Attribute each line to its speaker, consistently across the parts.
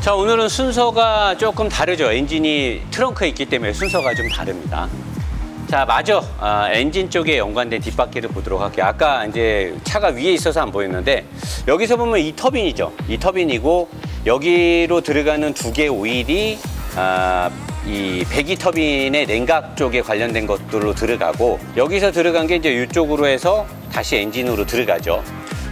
Speaker 1: 자, 오늘은 순서가 조금 다르죠. 엔진이 트렁크에 있기 때문에 순서가 좀 다릅니다. 자, 마저 엔진 쪽에 연관된 뒷바퀴를 보도록 할게요. 아까 이제 차가 위에 있어서 안 보였는데 여기서 보면 이 터빈이죠. 이 터빈이고 여기로 들어가는 두 개의 오일이 이 배기 터빈의 냉각 쪽에 관련된 것들로 들어가고 여기서 들어간 게 이제 이쪽으로 해서 다시 엔진으로 들어가죠.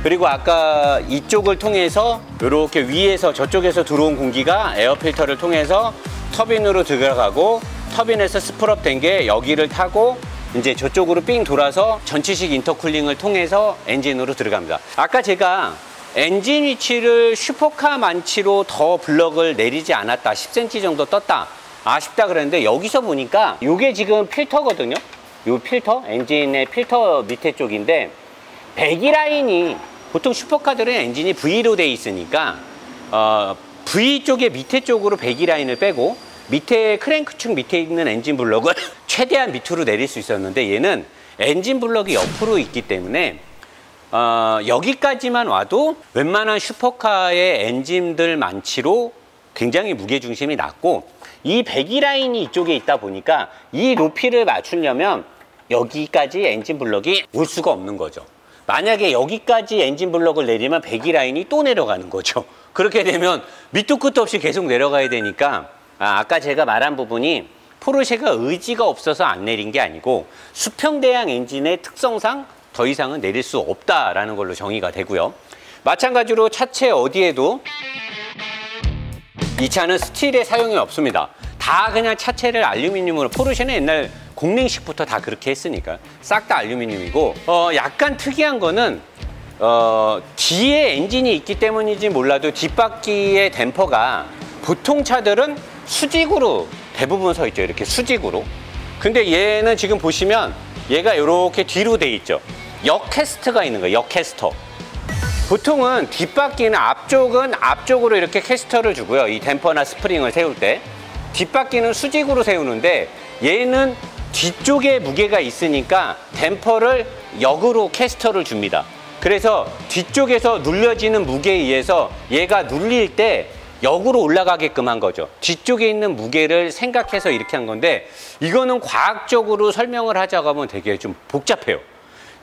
Speaker 1: 그리고 아까 이쪽을 통해서 이렇게 위에서 저쪽에서 들어온 공기가 에어 필터를 통해서 터빈으로 들어가고 터빈에서 스프럽 된 게 여기를 타고 이제 저쪽으로 삥 돌아서 전치식 인터쿨링을 통해서 엔진으로 들어갑니다. 아까 제가 엔진 위치를 슈퍼카 만치로 더 블럭을 내리지 않았다, 10cm 정도 떴다, 아쉽다 그랬는데 여기서 보니까 이게 지금 필터거든요. 이 필터, 엔진의 필터 밑에 쪽인데 배기 라인이 보통 슈퍼카들은 엔진이 V로 돼 있으니까 V 쪽의 밑에 쪽으로 배기 라인을 빼고 밑에 크랭크축 밑에 있는 엔진 블럭을 최대한 밑으로 내릴 수 있었는데 얘는 엔진 블럭이 옆으로 있기 때문에 여기까지만 와도 웬만한 슈퍼카의 엔진들 만치로 굉장히 무게중심이 낮고 이 배기 라인이 이쪽에 있다 보니까 이 높이를 맞추려면 여기까지 엔진 블럭이 올 수가 없는 거죠. 만약에 여기까지 엔진 블럭을 내리면 배기 라인이 또 내려가는 거죠. 그렇게 되면 밑도 끝도 없이 계속 내려가야 되니까 아까 제가 말한 부분이 포르쉐가 의지가 없어서 안 내린 게 아니고 수평대양 엔진의 특성상 더 이상은 내릴 수 없다라는 걸로 정의가 되고요. 마찬가지로 차체 어디에도 이 차는 스틸의 사용이 없습니다. 다 그냥 차체를 알루미늄으로, 포르쉐는 옛날 공랭식부터 다 그렇게 했으니까 싹 다 알루미늄이고 약간 특이한 거는 뒤에 엔진이 있기 때문인지 몰라도 뒷바퀴의 댐퍼가 보통 차들은 수직으로 대부분 서 있죠. 이렇게 수직으로. 근데 얘는 지금 보시면 얘가 이렇게 뒤로 돼 있죠. 역캐스트가 있는 거예요. 역캐스터. 보통은 뒷바퀴는 앞쪽은 앞쪽으로 이렇게 캐스터를 주고요. 이 댐퍼나 스프링을 세울 때 뒷바퀴는 수직으로 세우는데 얘는 뒤쪽에 무게가 있으니까 댐퍼를 역으로 캐스터를 줍니다. 그래서 뒤쪽에서 눌려지는 무게에 의해서 얘가 눌릴 때 역으로 올라가게끔 한 거죠. 뒤쪽에 있는 무게를 생각해서 이렇게 한 건데 이거는 과학적으로 설명을 하자고 하면 되게 좀 복잡해요.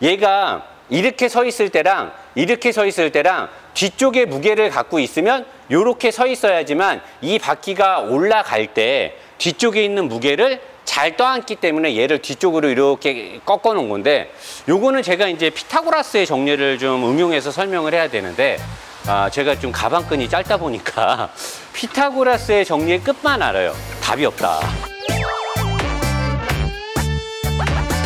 Speaker 1: 얘가 이렇게 서 있을 때랑 이렇게 서 있을 때랑 뒤쪽에 무게를 갖고 있으면 이렇게 서 있어야지만 이 바퀴가 올라갈 때 뒤쪽에 있는 무게를 잘 떠안기 때문에 얘를 뒤쪽으로 이렇게 꺾어 놓은 건데 요거는 제가 이제 피타고라스의 정리를 좀 응용해서 설명을 해야 되는데 제가 좀 가방끈이 짧다 보니까 피타고라스의 정리의 끝만 알아요. 답이 없다.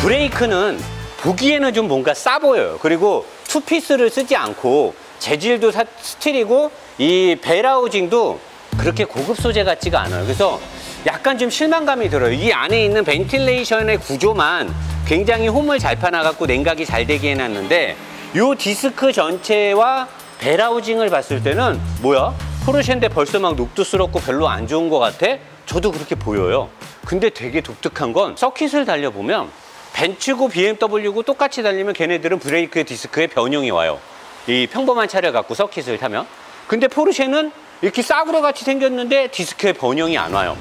Speaker 1: 브레이크는 보기에는 좀 뭔가 싸 보여요. 그리고 투피스를 쓰지 않고 재질도 스틸이고 이 벨하우징도 그렇게 고급 소재 같지가 않아요. 그래서 약간 좀 실망감이 들어요. 이 안에 있는 벤틸레이션의 구조만 굉장히 홈을 잘 파놔갖고 냉각이 잘 되게 해놨는데 이 디스크 전체와 벨하우징을 봤을 때는 뭐야? 포르쉐인데 벌써 막 녹두스럽고 별로 안 좋은 것 같아? 저도 그렇게 보여요. 근데 되게 독특한 건 서킷을 달려보면 벤츠고 BMW고 똑같이 달리면 걔네들은 브레이크 디스크에 변형이 와요. 이 평범한 차를 갖고 서킷을 타면. 근데 포르쉐는 이렇게 싸구려 같이 생겼는데 디스크에 변형이 안 와요.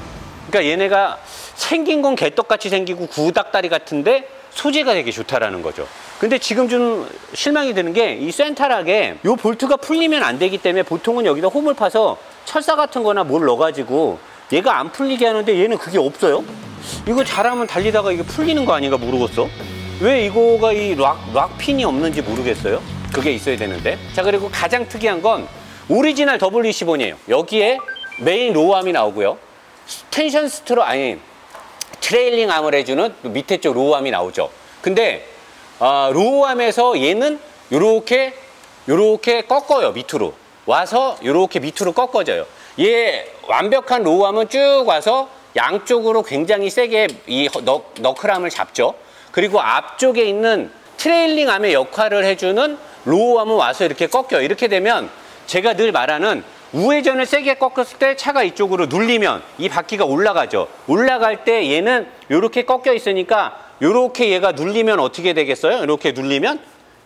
Speaker 1: 그러니까 얘네가 생긴 건 개떡같이 생기고 구닥다리 같은데 소재가 되게 좋다라는 거죠. 근데 지금 좀 실망이 드는 게 이 센터락에 이 볼트가 풀리면 안 되기 때문에 보통은 여기다 홈을 파서 철사 같은 거나 뭘 넣어가지고 얘가 안 풀리게 하는데 얘는 그게 없어요. 이거 잘하면 달리다가 이게 풀리는 거 아닌가 모르겠어. 왜 이거가 이 락핀이 없는지 모르겠어요. 그게 있어야 되는데. 자, 그리고 가장 특이한 건 오리지널 WC 본이에요. 여기에 메인 로우암이 나오고요. 텐션 스트로 트레일링 암을 해주는 밑에 쪽 로우암이 나오죠. 근데 로우암에서 얘는 요렇게 꺾어요. 밑으로 와서 요렇게 밑으로 꺾어져요. 얘 완벽한 로우암은 쭉 와서 양쪽으로 굉장히 세게 이 너클암을 잡죠. 그리고 앞쪽에 있는 트레일링 암의 역할을 해주는 로우암은 와서 이렇게 꺾여요. 이렇게 되면 제가 늘 말하는 우회전을 세게 꺾었을 때 차가 이쪽으로 눌리면 이 바퀴가 올라가죠. 올라갈 때 얘는 이렇게 꺾여 있으니까 이렇게 얘가 눌리면 어떻게 되겠어요? 이렇게 눌리면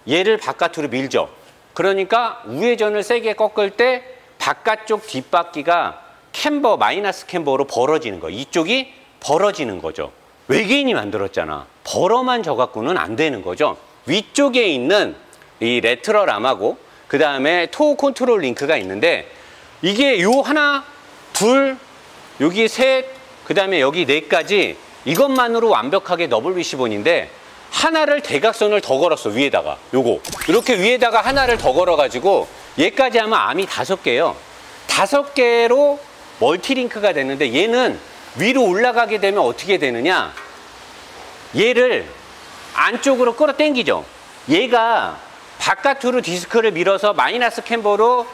Speaker 1: 얘를 바깥으로 밀죠. 그러니까 우회전을 세게 꺾을 때 바깥쪽 뒷바퀴가 캠버, 마이너스 캠버로 벌어지는 거. 이쪽이 벌어지는 거죠. 외계인이 만들었잖아. 벌어만 져갖고는 안 되는 거죠. 위쪽에 있는 이 레트럴 암하고 그 다음에 토 컨트롤 링크가 있는데 이게 요 하나, 둘, 여기 셋, 그 다음에 여기 네까지 이것만으로 완벽하게 WBC 본인데 하나를 대각선을 더 걸었어. 위에다가 요거 이렇게 위에다가 하나를 더 걸어가지고 얘까지 하면 암이 5개예요. 5개로 멀티링크가 됐는데 얘는 위로 올라가게 되면 어떻게 되느냐, 얘를 안쪽으로 끌어당기죠. 얘가 바깥으로 디스크를 밀어서 마이너스 캠버로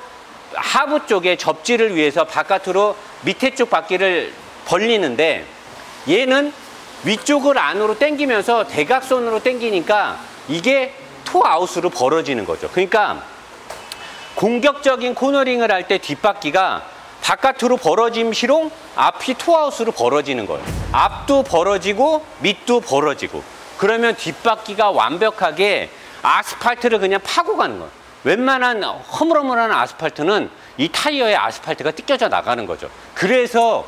Speaker 1: 하부 쪽에 접지를 위해서 바깥으로 밑에 쪽 바퀴를 벌리는데 얘는 위쪽을 안으로 당기면서 대각선으로 당기니까 이게 토아웃으로 벌어지는 거죠. 그러니까 공격적인 코너링을 할 때 뒷바퀴가 바깥으로 벌어짐시롱 앞이 투아웃으로 벌어지는 거예요. 앞도 벌어지고 밑도 벌어지고. 그러면 뒷바퀴가 완벽하게 아스팔트를 그냥 파고 가는 거예요. 웬만한 허물허물한 아스팔트는 이 타이어에 아스팔트가 뜯겨져 나가는 거죠. 그래서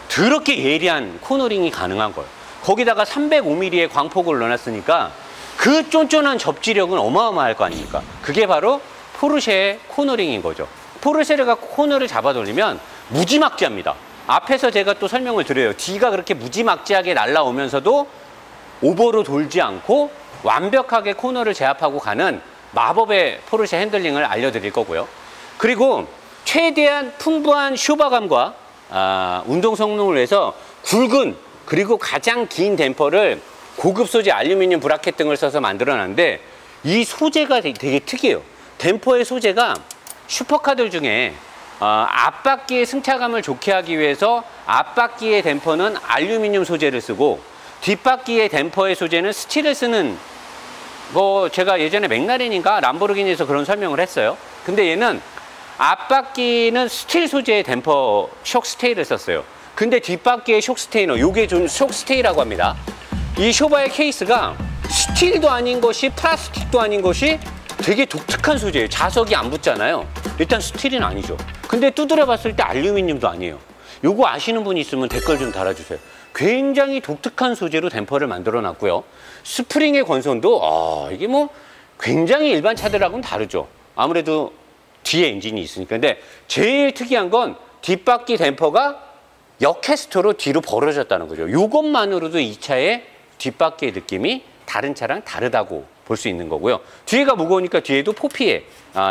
Speaker 1: 더럽게 예리한 코너링이 가능한 거예요. 거기다가 305mm의 광폭을 넣어놨으니까 그 쫀쫀한 접지력은 어마어마할 거 아닙니까? 그게 바로 포르쉐의 코너링인 거죠. 포르쉐를 갖고 코너를 잡아 돌리면 무지막지합니다. 앞에서 제가 또 설명을 드려요. D가 그렇게 무지막지하게 날아오면서도 오버로 돌지 않고 완벽하게 코너를 제압하고 가는 마법의 포르쉐 핸들링을 알려드릴 거고요. 그리고 최대한 풍부한 쇼바감과 운동 성능을 위해서 굵은 그리고 가장 긴 댐퍼를 고급 소재 알루미늄 브라켓 등을 써서 만들어놨는데 이 소재가 되게 특이해요. 댐퍼의 소재가 슈퍼카들 중에 앞바퀴의 승차감을 좋게 하기 위해서 앞바퀴의 댐퍼는 알루미늄 소재를 쓰고 뒷바퀴의 댐퍼의 소재는 스틸을 쓰는 거, 제가 예전에 맥라렌인가 람보르기니에서 그런 설명을 했어요. 근데 얘는 앞바퀴는 스틸 소재의 댐퍼 ሾ크 스테이를 썼어요. 근데 뒷바퀴의 ሾ크 스테이너, 요게 좀 ሾ크 스테이라고 합니다. 이 쇼바의 케이스가 스틸도 아닌 것이 플라스틱도 아닌 것이 되게 독특한 소재예요. 자석이 안 붙잖아요. 일단 스틸은 아니죠. 근데 두드려 봤을 때 알루미늄도 아니에요. 요거 아시는 분이 있으면 댓글 좀 달아주세요. 굉장히 독특한 소재로 댐퍼를 만들어 놨고요. 스프링의 건선도 이게 뭐 굉장히 일반 차들하고는 다르죠. 아무래도 뒤에 엔진이 있으니까. 근데 제일 특이한 건 뒷바퀴 댐퍼가 역캐스터로 뒤로 벌어졌다는 거죠. 요것만으로도 이 차의 뒷바퀴의 느낌이 다른 차랑 다르다고 볼 수 있는 거고요. 뒤에가 무거우니까 뒤에도 포피에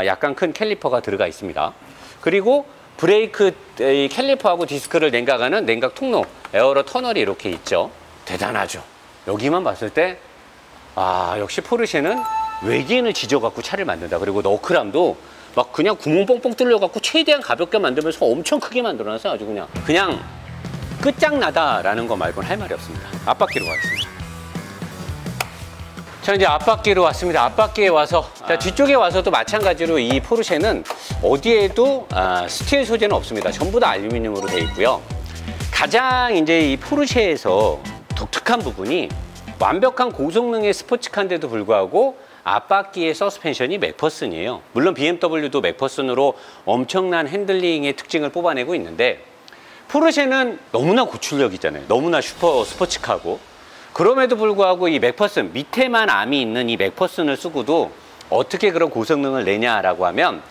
Speaker 1: 약간 큰 캘리퍼가 들어가 있습니다. 그리고 브레이크 캘리퍼하고 디스크를 냉각하는 냉각 통로, 에어로 터널이 이렇게 있죠. 대단하죠. 여기만 봤을 때 역시 포르쉐는 외계인을 지져갖고 차를 만든다. 그리고 너클함도 막 그냥 구멍 뻥뻥 뚫려갖고 최대한 가볍게 만들면서 엄청 크게 만들어놔서 아주 그냥 끝장나다라는 거 말고는 할 말이 없습니다. 앞바퀴로 가겠습니다. 자, 이제 앞바퀴로 왔습니다. 앞바퀴에 와서 자, 뒤쪽에 와서도 마찬가지로 이 포르쉐는 어디에도 스틸 소재는 없습니다. 전부 다 알루미늄으로 되어 있고요. 가장 이제 이 포르쉐에서 독특한 부분이 완벽한 고성능의 스포츠카인데도 불구하고 앞바퀴의 서스펜션이 맥퍼슨이에요. 물론 BMW도 맥퍼슨으로 엄청난 핸들링의 특징을 뽑아내고 있는데 포르쉐는 너무나 고출력이잖아요. 너무나 슈퍼 스포츠카고. 그럼에도 불구하고 이 맥퍼슨, 밑에만 암이 있는 이 맥퍼슨을 쓰고도 어떻게 그런 고성능을 내냐라고 하면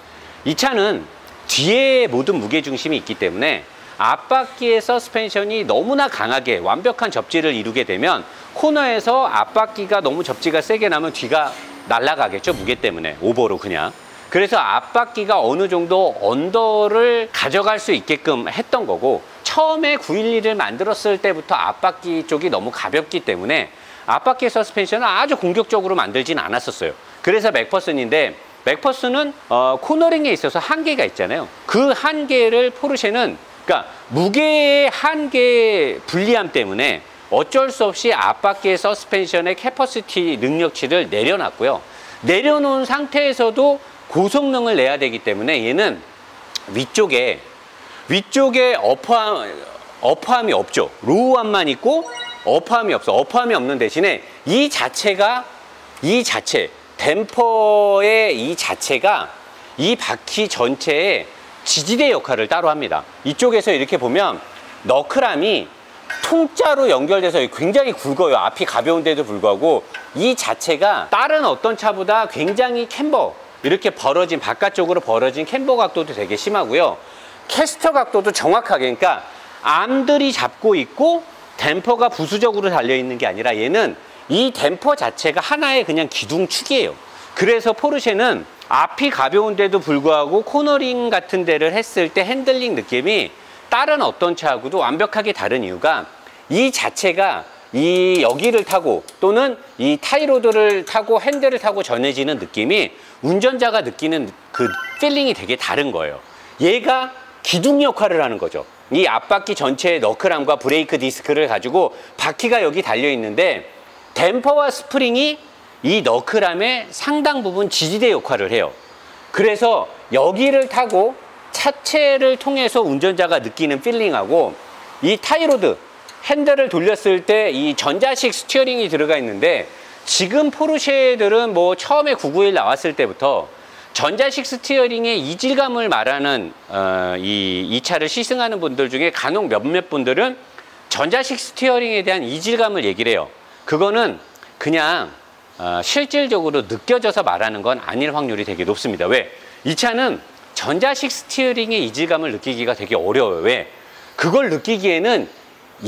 Speaker 1: 이 차는 뒤에 모든 무게중심이 있기 때문에 앞바퀴의 서스펜션이 너무나 강하게 완벽한 접지를 이루게 되면 코너에서 앞바퀴가 너무 접지가 세게 나면 뒤가 날아가겠죠. 무게 때문에 오버로 그냥. 그래서 앞바퀴가 어느 정도 언더를 가져갈 수 있게끔 했던 거고 처음에 911을 만들었을 때부터 앞바퀴 쪽이 너무 가볍기 때문에 앞바퀴 서스펜션을 아주 공격적으로 만들진 않았었어요. 그래서 맥퍼슨인데 맥퍼슨은 코너링에 있어서 한계가 있잖아요. 그 한계를 포르쉐는 그러니까 무게의 한계 불리함 때문에 어쩔 수 없이 앞바퀴의 서스펜션의 캐퍼시티 능력치를 내려놨고요. 내려놓은 상태에서도 고성능을 내야 되기 때문에 얘는 위쪽에 어퍼함이 없죠. 로우함만 있고 어퍼함이 없어. 어퍼함이 없는 대신에 이 자체 댐퍼의 이 자체가 이 바퀴 전체에 지지대 역할을 따로 합니다. 이쪽에서 이렇게 보면 너클암이 통짜로 연결돼서 굉장히 굵어요. 앞이 가벼운데도 불구하고 이 자체가 다른 어떤 차보다 굉장히 캠버, 이렇게 벌어진, 바깥쪽으로 벌어진 캠버 각도도 되게 심하고요. 캐스터 각도도 정확하게, 그러니까 암들이 잡고 있고 댐퍼가 부수적으로 달려있는 게 아니라 얘는 이 댐퍼 자체가 하나의 그냥 기둥축이에요. 그래서 포르쉐는 앞이 가벼운데도 불구하고 코너링 같은 데를 했을 때 핸들링 느낌이 다른 어떤 차하고도 완벽하게 다른 이유가 이 자체가 이 여기를 타고 또는 이 타이로드를 타고 핸들을 타고 전해지는 느낌이 운전자가 느끼는 그 필링이 되게 다른 거예요. 얘가 기둥 역할을 하는 거죠. 이 앞바퀴 전체의 너클암과 브레이크 디스크를 가지고 바퀴가 여기 달려 있는데 댐퍼와 스프링이 이 너클암의 상당 부분 지지대 역할을 해요. 그래서 여기를 타고 차체를 통해서 운전자가 느끼는 필링하고 이 타이로드 핸들을 돌렸을 때 이 전자식 스티어링이 들어가 있는데 지금 포르쉐들은 뭐 처음에 991 나왔을 때부터 전자식 스티어링의 이질감을 말하는 이 차를 시승하는 분들 중에 간혹 몇몇 분들은 전자식 스티어링에 대한 이질감을 얘기를 해요. 그거는 그냥 실질적으로 느껴져서 말하는 건 아닐 확률이 되게 높습니다. 왜? 이 차는 전자식 스티어링의 이질감을 느끼기가 되게 어려워요. 왜? 그걸 느끼기에는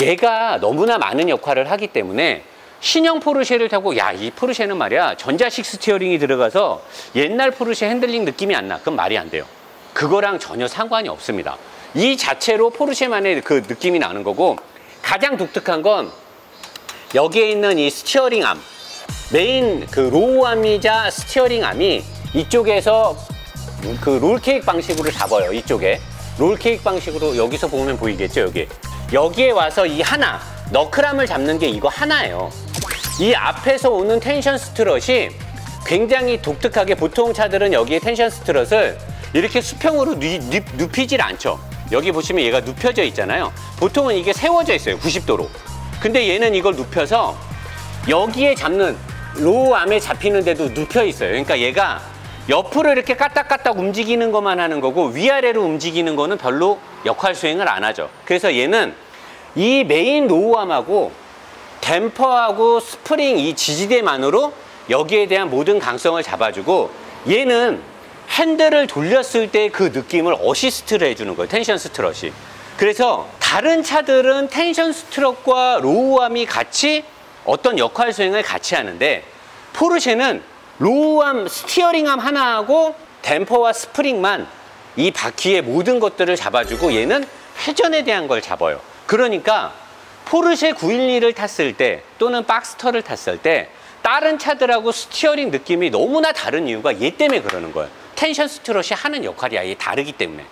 Speaker 1: 얘가 너무나 많은 역할을 하기 때문에 신형 포르쉐를 타고 야, 이 포르쉐는 말이야 전자식 스티어링이 들어가서 옛날 포르쉐 핸들링 느낌이 안 나. 그럼 말이 안 돼요. 그거랑 전혀 상관이 없습니다. 이 자체로 포르쉐만의 그 느낌이 나는 거고, 가장 독특한 건 여기에 있는 이 스티어링 암, 메인 그 로우 암이자 스티어링 암이 이쪽에서 그 롤케이크 방식으로 잡아요. 이쪽에 롤케이크 방식으로, 여기서 보면 보이겠죠. 여기에 와서 이 하나 너클암을 잡는 게 이거 하나예요. 이 앞에서 오는 텐션 스트럿이 굉장히 독특하게, 보통 차들은 여기에 텐션 스트럿을 이렇게 수평으로 눕히질 않죠. 여기 보시면 얘가 눕혀져 있잖아요. 보통은 이게 세워져 있어요. 90도로. 근데 얘는 이걸 눕혀서 여기에 잡는 로우 암에 잡히는데도 눕혀 있어요. 그러니까 얘가 옆으로 이렇게 까딱까딱 움직이는 것만 하는 거고 위아래로 움직이는 거는 별로 역할 수행을 안 하죠. 그래서 얘는 이 메인 로우암하고 댐퍼하고 스프링 이 지지대만으로 여기에 대한 모든 강성을 잡아주고, 얘는 핸들을 돌렸을 때 그 느낌을 어시스트를 해주는 거예요. 텐션 스트럿이. 그래서 다른 차들은 텐션 스트럿과 로우암이 같이 어떤 역할 수행을 같이 하는데 포르쉐는 로우암, 스티어링암 하나하고 댐퍼와 스프링만 이 바퀴의 모든 것들을 잡아주고 얘는 회전에 대한 걸 잡아요. 그러니까 포르쉐 911을 탔을 때 또는 박스터를 탔을 때 다른 차들하고 스티어링 느낌이 너무나 다른 이유가 얘 때문에 그러는 거예요. 텐션 스트럿이 하는 역할이 아예 다르기 때문에.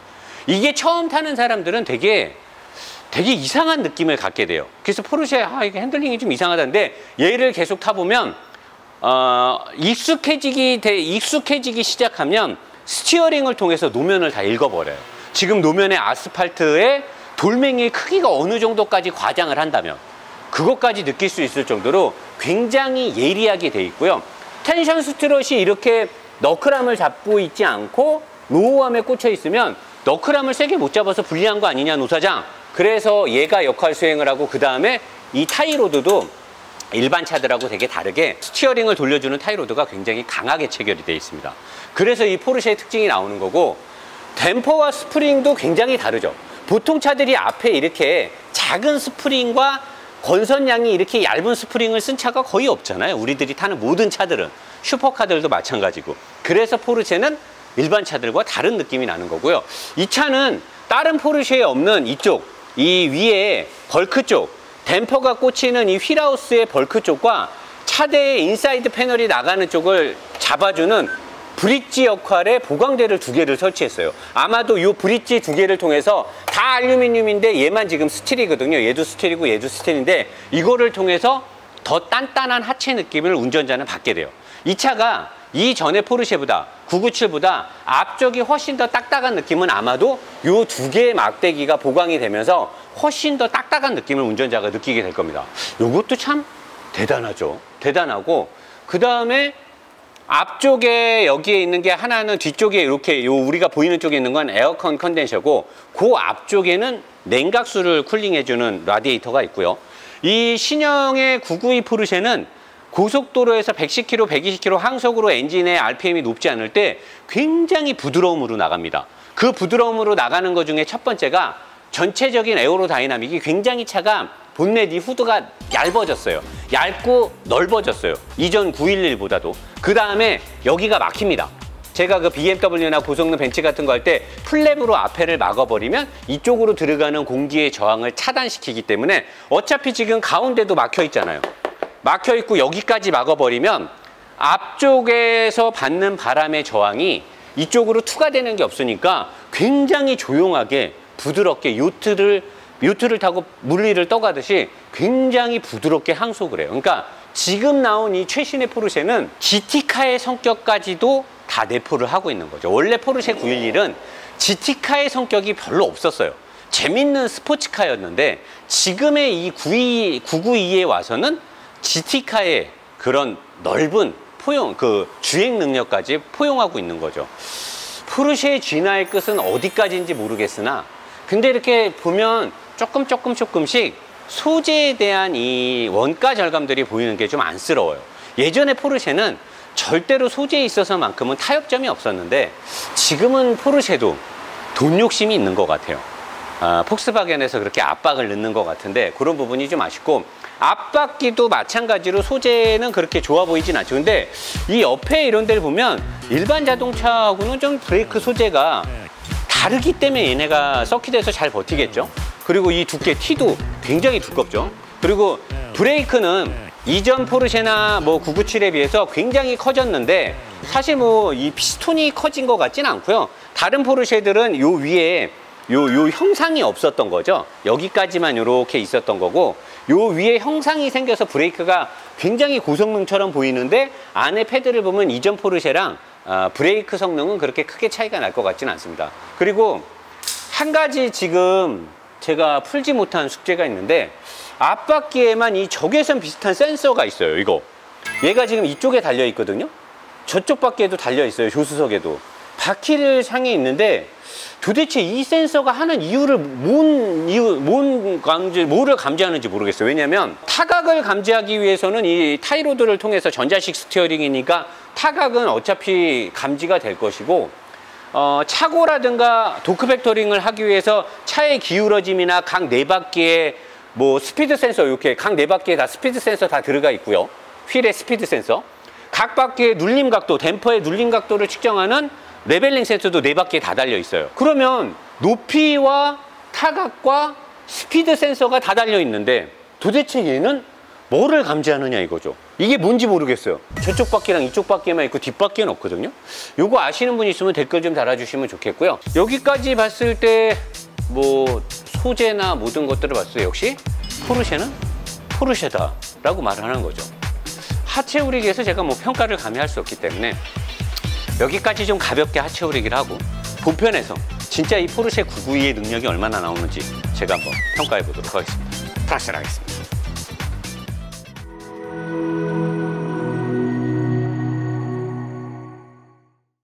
Speaker 1: 이게 처음 타는 사람들은 되게 이상한 느낌을 갖게 돼요. 그래서 포르쉐 이게 핸들링이 좀 이상하다는데 얘를 계속 타보면 익숙해지기 시작하면 스티어링을 통해서 노면을 다 읽어버려요. 지금 노면의 아스팔트에 돌멩이의 크기가 어느 정도까지 과장을 한다면 그것까지 느낄 수 있을 정도로 굉장히 예리하게 돼 있고요. 텐션 스트럿이 이렇게 너클암을 잡고 있지 않고 로우암에 꽂혀 있으면 너클암을 세게 못 잡아서 불리한 거 아니냐, 노사장. 그래서 얘가 역할 수행을 하고, 그 다음에 이 타이로드도 일반 차들하고 되게 다르게 스티어링을 돌려주는 타이로드가 굉장히 강하게 체결이 되어 있습니다. 그래서 이 포르쉐의 특징이 나오는 거고, 댐퍼와 스프링도 굉장히 다르죠. 보통 차들이 앞에 이렇게 작은 스프링과 건선량이 이렇게 얇은 스프링을 쓴 차가 거의 없잖아요. 우리들이 타는 모든 차들은. 슈퍼카들도 마찬가지고. 그래서 포르쉐는 일반 차들과 다른 느낌이 나는 거고요. 이 차는 다른 포르쉐에 없는 이쪽, 이 위에 벌크 쪽, 댐퍼가 꽂히는 이 휠하우스의 벌크 쪽과 차대의 인사이드 패널이 나가는 쪽을 잡아주는 브릿지 역할의 보강대를 2개를 설치했어요. 아마도 이 브릿지 2개를 통해서 다 알루미늄인데 얘만 지금 스틸이거든요. 얘도 스틸이고 얘도 스틸인데 이거를 통해서 더 단단한 하체 느낌을 운전자는 받게 돼요. 이 차가 이전의 포르쉐보다 997보다 앞쪽이 훨씬 더 딱딱한 느낌은 아마도 이 2개의 막대기가 보강이 되면서 훨씬 더 딱딱한 느낌을 운전자가 느끼게 될 겁니다. 이것도 참 대단하죠. 대단하고, 그 다음에 앞쪽에 여기에 있는 게 하나는 뒤쪽에 이렇게 우리가 보이는 쪽에 있는 건 에어컨 컨덴서고 그 앞쪽에는 냉각수를 쿨링해주는 라디에이터가 있고요. 이 신형의 992 포르쉐는 고속도로에서 110km, 120km 항속으로 엔진의 RPM이 높지 않을 때 굉장히 부드러움으로 나갑니다. 그 부드러움으로 나가는 것 중에 첫 번째가 전체적인 에어로다이나믹이 굉장히 차가 본넷 이 후드가 얇아졌어요. 얇고 넓어졌어요. 이전 911보다도. 그 다음에 여기가 막힙니다. 제가 그 BMW나 고성능 벤츠 같은 거 할 때 플랩으로 앞에를 막아버리면 이쪽으로 들어가는 공기의 저항을 차단시키기 때문에 어차피 지금 가운데도 막혀 있잖아요. 막혀 있고 여기까지 막아버리면 앞쪽에서 받는 바람의 저항이 이쪽으로 투과되는 게 없으니까 굉장히 조용하게 부드럽게 요트를 타고 물리를 떠가듯이 굉장히 부드럽게 항속을 해요. 그러니까 지금 나온 이 최신의 포르쉐는 GT카의 성격까지도 다 내포를 하고 있는 거죠. 원래 포르쉐 911은 GT카의 성격이 별로 없었어요. 재밌는 스포츠카였는데 지금의 이 992에 와서는 GT카의 그런 넓은 주행 능력까지 포용하고 있는 거죠. 포르쉐의 진화의 끝은 어디까지인지 모르겠으나 근데 이렇게 보면 조금씩 소재에 대한 이 원가 절감들이 보이는 게 좀 안쓰러워요. 예전에 포르쉐는 절대로 소재에 있어서만큼은 타협점이 없었는데 지금은 포르쉐도 돈 욕심이 있는 것 같아요. 폭스바겐에서 그렇게 압박을 넣는 것 같은데 그런 부분이 좀 아쉽고 앞바퀴도 마찬가지로 소재는 그렇게 좋아 보이진 않죠. 근데 이 옆에 이런 데를 보면 일반 자동차하고는 좀 브레이크 소재가 다르기 때문에 얘네가 서킷에서 잘 버티겠죠. 그리고 이 두께 T도 굉장히 두껍죠. 그리고 브레이크는 이전 포르쉐나 뭐 997에 비해서 굉장히 커졌는데 사실 뭐 이 피스톤이 커진 것 같지는 않고요. 다른 포르쉐들은 요 위에 요 형상이 없었던 거죠. 여기까지만 이렇게 있었던 거고 요 위에 형상이 생겨서 브레이크가 굉장히 고성능처럼 보이는데 안에 패드를 보면 이전 포르쉐랑 브레이크 성능은 그렇게 크게 차이가 날 것 같지는 않습니다. 그리고 한 가지 지금 제가 풀지 못한 숙제가 있는데 앞바퀴에만 이 적외선 비슷한 센서가 있어요. 이거 얘가 지금 이쪽에 달려 있거든요. 저쪽 바퀴에도 달려 있어요. 조수석에도 바퀴를 향해 있는데 도대체 이 센서가 하는 이유를 뭐를 감지하는지 모르겠어요. 왜냐하면 타각을 감지하기 위해서는 이 타이로드를 통해서 전자식 스티어링이니까 타각은 어차피 감지가 될 것이고 차고라든가 도크 벡터링을 하기 위해서 차의 기울어짐이나 각 네 바퀴에 뭐 스피드 센서 이렇게 각 네 바퀴에 다 스피드 센서 다 들어가 있고요. 휠의 스피드 센서, 각 바퀴의 눌림 각도, 댐퍼의 눌림 각도를 측정하는 레벨링 센서도 네 바퀴에 다 달려 있어요. 그러면 높이와 타각과 스피드 센서가 다 달려 있는데 도대체 얘는 뭐를 감지하느냐 이거죠. 이게 뭔지 모르겠어요. 저쪽 바퀴랑 이쪽 바퀴에만 있고 뒷바퀴는 없거든요. 요거 아시는 분 있으면 댓글 좀 달아주시면 좋겠고요. 여기까지 봤을 때 뭐 소재나 모든 것들을 봤을 때 역시 포르쉐는 포르쉐다 라고 말을 하는 거죠. 하체 우리기에서 제가 뭐 평가를 감히 할 수 없기 때문에 여기까지 좀 가볍게 하체 우리기를 하고 본편에서 진짜 이 포르쉐 992의 능력이 얼마나 나오는지 제가 한번 평가해 보도록 하겠습니다. 프락스 하겠습니다.